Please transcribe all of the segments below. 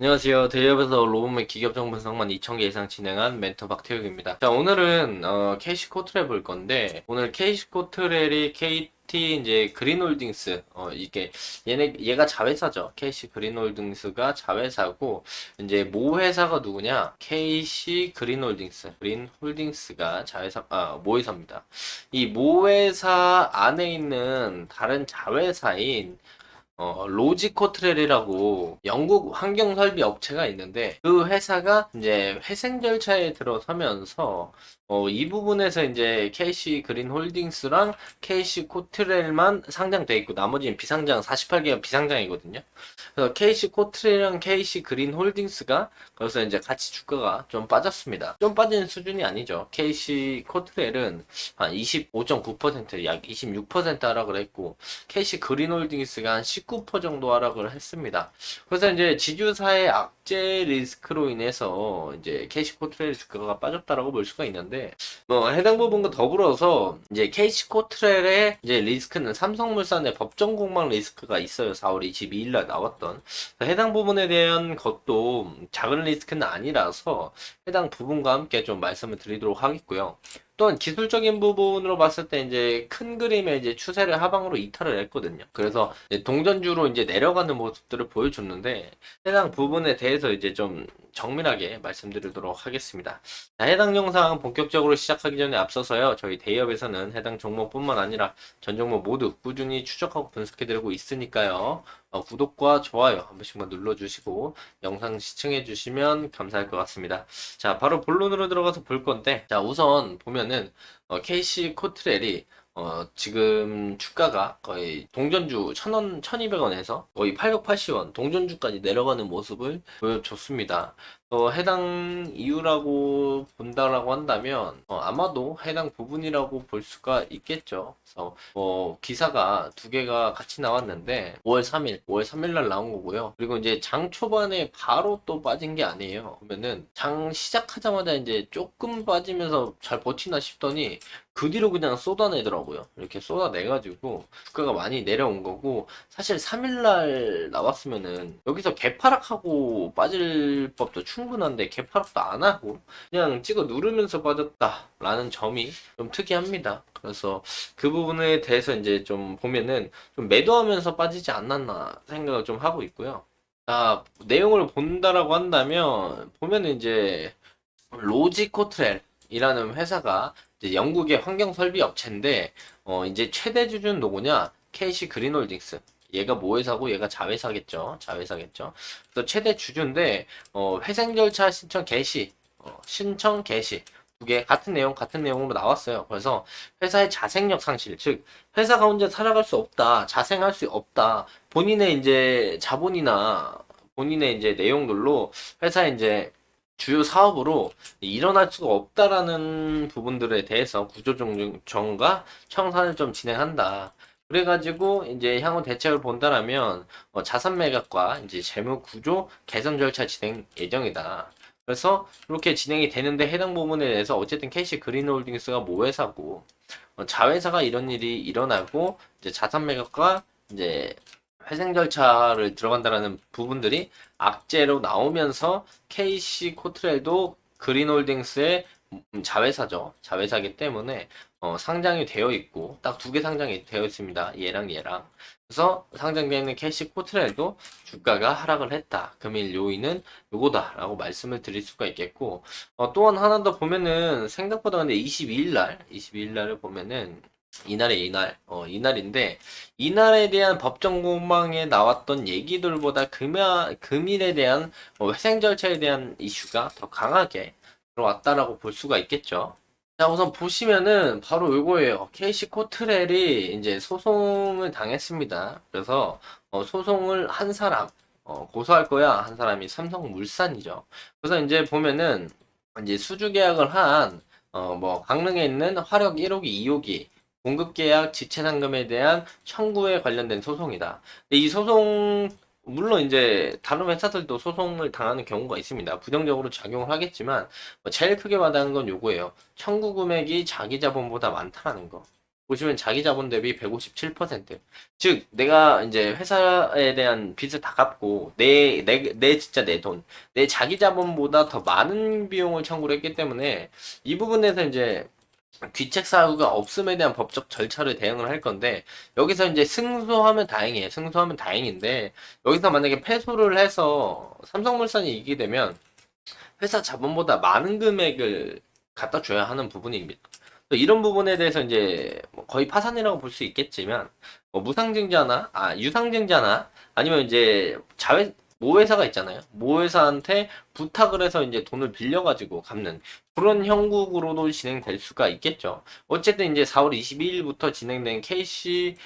안녕하세요. 대기업에서 로봇맥 기계업종 분석만 2,000개 이상 진행한 멘토 박태욱입니다. 자, 오늘은 KC 코트레 볼 건데, 오늘 KC 코트레이 KT 이제 그린홀딩스, 이게 얘가 자회사죠. KC 그린홀딩스가 자회사고, 이제 모회사가 누구냐? KC 그린홀딩스가 자회사, 모회사입니다. 이 모회사 안에 있는 다른 자회사인 로지코트렐이라고 영국 환경 설비 업체가 있는데 그 회사가 이제 회생 절차에 들어서면서 이 부분에서 이제 KC 그린 홀딩스랑 KC 코트렐만 상장돼 있고 나머지는 비상장 48개가 비상장이거든요. 그래서 KC 코트렐이랑 KC 그린 홀딩스가 그래서 이제 같이 주가가 좀 빠졌습니다. 좀 빠진 수준이 아니죠. KC 코트렐은 한 25.9%, 약 26% 하락을 했고 KC 그린홀딩스가 한 19% 정도 하락을 했습니다. 그래서 이제 지주사의 악재 리스크로 인해서 이제 KC 코트레일 주가가 빠졌다라고 볼 수가 있는데 뭐 해당 부분과 더불어서 이제 KC 코트레일의 이제 리스크는 삼성물산의 법정 공방 리스크가 있어요. 4월 22일 날 나왔던 해당 부분에 대한 것도 작은 리스크는 아니라서 해당 부분과 함께 좀 말씀을 드리도록 하겠고요. 또한 기술적인 부분으로 봤을 때 이제 큰 그림의 이제 추세를 하방으로 이탈을 했거든요. 그래서 이제 동전주로 이제 내려가는 모습들을 보여줬는데 해당 부분에 대해서 이제 좀 정밀하게 말씀드리도록 하겠습니다. 자, 해당 영상 본격적으로 시작하기 전에 앞서서요. 저희 대기업에서는 해당 종목뿐만 아니라 전 종목 모두 꾸준히 추적하고 분석해드리고 있으니까요. 구독과 좋아요 한 번씩만 눌러주시고 영상 시청해주시면 감사할 것 같습니다. 자, 바로 본론으로 들어가서 볼 건데, 자, 우선 보면은, KC 코트렐이, 지금 주가가 거의 동전주 1,000원, 1,200원에서 거의 880원, 동전주까지 내려가는 모습을 보여줬습니다. 해당 이유라고 본다라고 한다면, 아마도 해당 부분이라고 볼 수가 있겠죠. 그래서, 기사가 두 개가 같이 나왔는데, 5월 3일 날 나온 거고요. 그리고 이제 장 초반에 바로 또 빠진 게 아니에요. 보면은, 장 시작하자마자 이제 조금 빠지면서 잘 버티나 싶더니, 그 뒤로 그냥 쏟아내더라고요. 이렇게 쏟아내가지고, 주가가 많이 내려온 거고, 사실 3일날 나왔으면은, 여기서 개파락하고 빠질 법도 충분한데, 개파락도 안 하고, 그냥 찍어 누르면서 빠졌다라는 점이 좀 특이합니다. 그래서 그 부분에 대해서 이제 좀 보면은, 좀 매도하면서 빠지지 않았나 생각을 좀 하고 있고요. 자, 내용을 본다라고 한다면, 보면은 이제, 로지코트렐이라는 회사가 이제 영국의 환경 설비 업체인데 이제 최대 주주는 누구냐? KC 그린홀딩스. 얘가 모회사고 얘가 자회사겠죠. 자회사겠죠. 그래서 최대 주주인데 회생 절차 신청 개시, 신청 개시 두 개 같은 내용으로 나왔어요. 그래서 회사의 자생력 상실, 즉 회사가 혼자 살아갈 수 없다, 자생할 수 없다. 본인의 이제 자본이나 본인의 이제 내용들로 회사에 이제 주요 사업으로 일어날 수가 없다라는 부분들에 대해서 구조조정과 청산을 좀 진행한다. 그래가지고 이제 향후 대책을 본다라면 자산 매각과 이제 재무 구조 개선 절차 진행 예정이다. 그래서 이렇게 진행이 되는데 해당 부분에 대해서 어쨌든 캐시 그린홀딩스가 모회사고 자회사가 이런 일이 일어나고 이제 자산 매각과 이제 회생 절차를 들어간다라는 부분들이 악재로 나오면서 KC 코트렐도 그린홀딩스의 자회사죠. 자회사기 때문에 상장이 되어 있고 딱 두 개 상장이 되어 있습니다. 얘랑 얘랑. 그래서 상장되어 있는 KC 코트렐도 주가가 하락을 했다. 금일 요인은 요거다라고 말씀을 드릴 수가 있겠고 또한 하나 더 보면은 생각보다 근데 22일 날을 보면은 이날인데, 이날에 대한 법정 공방에 나왔던 얘기들보다 금일에 대한 회생 절차에 대한 이슈가 더 강하게 들어왔다라고 볼 수가 있겠죠. 자, 우선 보시면은 바로 요거예요. KC 코트렐이 이제 소송을 당했습니다. 그래서 소송을 한 사람, 고소할 거야 한 사람이 삼성물산이죠. 그래서 이제 보면은 이제 수주 계약을 한 뭐 강릉에 있는 화력 1호기, 2호기 공급 계약 지체 상금에 대한 청구에 관련된 소송이다. 근데 이 소송 물론 이제 다른 회사들도 소송을 당하는 경우가 있습니다. 부정적으로 작용을 하겠지만 제일 크게 와닿는 건 요거예요. 청구 금액이 자기 자본보다 많다라는 거. 보시면 자기 자본 대비 157%. 즉, 내가 이제 회사에 대한 빚을 다 갚고, 내 진짜 내 돈, 내 자기 자본보다 더 많은 비용을 청구를 했기 때문에, 이 부분에서 이제 귀책 사유가 없음에 대한 법적 절차를 대응을 할 건데, 여기서 이제 승소하면 다행이에요. 승소하면 다행인데, 여기서 만약에 패소를 해서 삼성물산이 이기게 되면, 회사 자본보다 많은 금액을 갖다 줘야 하는 부분입니다. 또 이런 부분에 대해서 이제 뭐 거의 파산이라고 볼 수 있겠지만, 뭐 유상증자나 아니면 이제 모회사가 있잖아요. 모회사한테 부탁을 해서 이제 돈을 빌려가지고 갚는 그런 형국으로도 진행될 수가 있겠죠. 어쨌든 이제 4월 22일부터 진행된 KC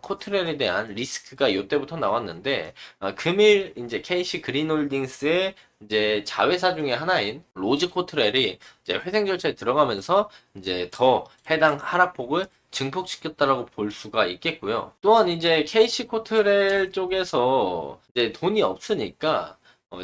코트렐에 대한 리스크가 이때부터 나왔는데, 금일 이제 KC 그린홀딩스의 이제 자회사 중에 하나인 로즈 코트렐이 이제 회생 절차에 들어가면서 이제 더 해당 하락폭을 증폭시켰다라고 볼 수가 있겠고요. 또한 이제 KC 코트렐 쪽에서 이제 돈이 없으니까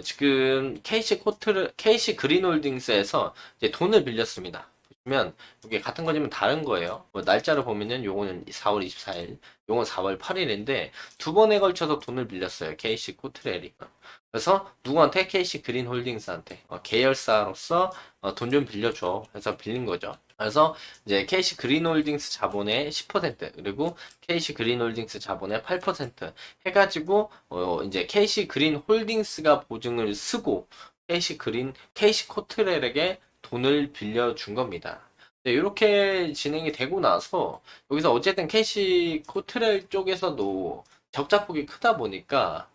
지금 KC 그린홀딩스에서 이제 돈을 빌렸습니다. 보시면 이게 같은 거지만 다른 거예요. 뭐 날짜를 보면은 요거는 4월 24일, 요건 4월 8일인데 두 번에 걸쳐서 돈을 빌렸어요. KC 코트렐이. 그래서 누구한테? KC 그린홀딩스한테 계열사로서 돈 좀 빌려줘. 해서 빌린 거죠. 그래서 이제 KC 그린홀딩스 자본의 10% 그리고 KC 그린홀딩스 자본의 8% 해가지고 이제 KC 그린홀딩스가 보증을 쓰고 KC 코트렐에게 돈을 빌려준 겁니다. 네, 이렇게 진행이 되고 나서 여기서 어쨌든 KC 코트렐 쪽에서도 적자폭이 크다 보니까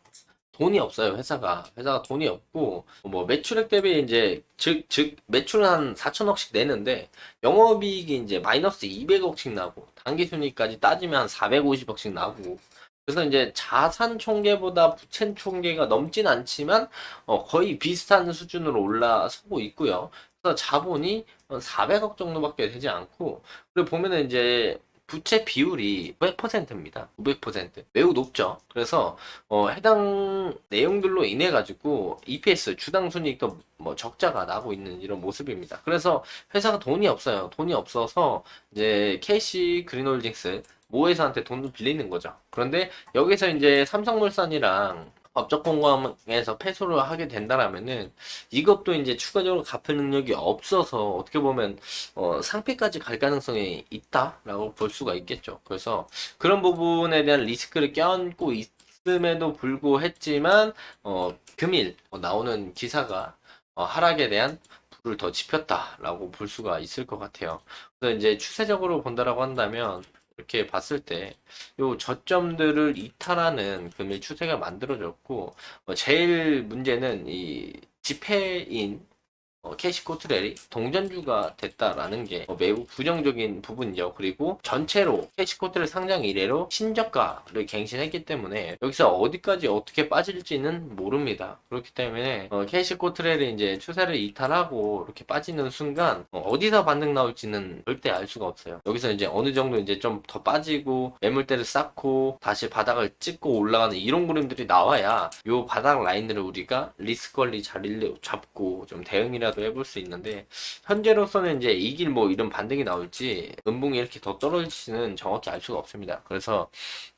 돈이 없어요, 회사가 돈이 없고, 뭐, 매출액 대비 이제, 즉, 매출은 한 4천억씩 내는데, 영업이익이 이제 마이너스 200억씩 나고, 당기순이익까지 따지면 한 450억씩 나고, 그래서 이제 자산 총계보다 부채 총계가 넘진 않지만, 거의 비슷한 수준으로 올라서고 있고요. 그래서 자본이 400억 정도밖에 되지 않고, 그리고 보면은 이제, 부채 비율이 500%입니다. 500%. 매우 높죠. 그래서 해당 내용들로 인해 가지고 EPS 주당 순이익도 뭐 적자가 나고 있는 이런 모습입니다. 그래서 회사가 돈이 없어요. 돈이 없어서 이제 KC 그린홀딩스 모회사한테 돈을 빌리는 거죠. 그런데 여기서 이제 삼성물산이랑 법적 공방에서 패소를 하게 된다라면은 이것도 이제 추가적으로 갚을 능력이 없어서 어떻게 보면 상폐까지 갈 가능성이 있다라고 볼 수가 있겠죠. 그래서 그런 부분에 대한 리스크를 껴안고 있음에도 불구했지만 금일 나오는 기사가 하락에 대한 불을 더 지폈다라고 볼 수가 있을 것 같아요. 그래서 이제 추세적으로 본다라고 한다면 이렇게 봤을 때, 요 저점들을 이탈하는 금일 추세가 만들어졌고, 제일 문제는 이 지폐인 캐시코트렐이 동전주가 됐다라는 게 매우 부정적인 부분이죠. 그리고 전체로 캐시코트렐 상장 이래로 신저가를 갱신했기 때문에 여기서 어디까지 어떻게 빠질지는 모릅니다. 그렇기 때문에 캐시코트렐이 이제 추세를 이탈하고 이렇게 빠지는 순간 어디서 반등 나올지는 절대 알 수가 없어요. 여기서 이제 어느 정도 이제 좀 더 빠지고 매물대를 쌓고 다시 바닥을 찍고 올라가는 이런 그림들이 나와야 요 바닥 라인을 우리가 리스크 관리 잘 잡고 좀 대응이라도 해볼 수 있는데 현재로서는 이제 이길 뭐 이런 반등이 나올지 음봉이 이렇게 더 떨어질지는 정확히 알 수가 없습니다. 그래서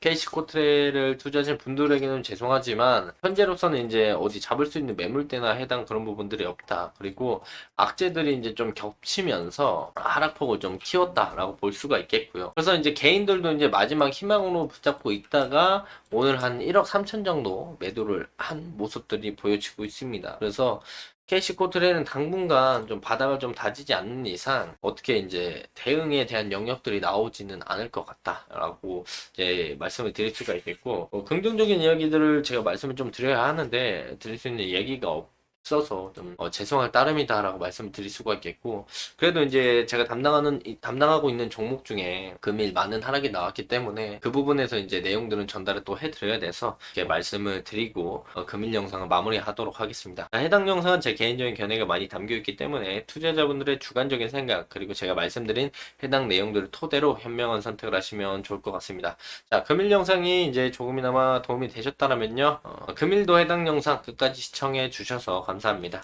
KC 코트레를 투자하신 분들에게는 죄송하지만 현재로서는 이제 어디 잡을 수 있는 매물대나 해당 그런 부분들이 없다. 그리고 악재들이 이제 좀 겹치면서 하락폭을 좀 키웠다라고 볼 수가 있겠고요. 그래서 이제 개인들도 이제 마지막 희망으로 붙잡고 있다가 오늘 한 1억 3천 정도 매도를 한 모습들이 보여지고 있습니다. 그래서 캐시코트레는 당분간 좀 바닥을 좀 다지지 않는 이상 어떻게 이제 대응에 대한 영역들이 나오지는 않을 것 같다라고 이제 말씀을 드릴 수가 있겠고 긍정적인 이야기들을 제가 말씀을 좀 드려야 하는데 드릴 수 있는 얘기가 없어서 좀 죄송할 따름이다라고 말씀을 드릴 수가 있겠고 그래도 이제 제가 담당하고 있는 종목 중에 금일 많은 하락이 나왔기 때문에 그 부분에서 이제 내용들은 전달을 또 해드려야 돼서 이렇게 말씀을 드리고 금일 영상을 마무리하도록 하겠습니다. 해당 영상은 제 개인적인 견해가 많이 담겨 있기 때문에 투자자분들의 주관적인 생각 그리고 제가 말씀드린 해당 내용들을 토대로 현명한 선택을 하시면 좋을 것 같습니다. 자, 금일 영상이 이제 조금이나마 도움이 되셨다면요 금일도 해당 영상 끝까지 시청해 주셔서 감사합니다.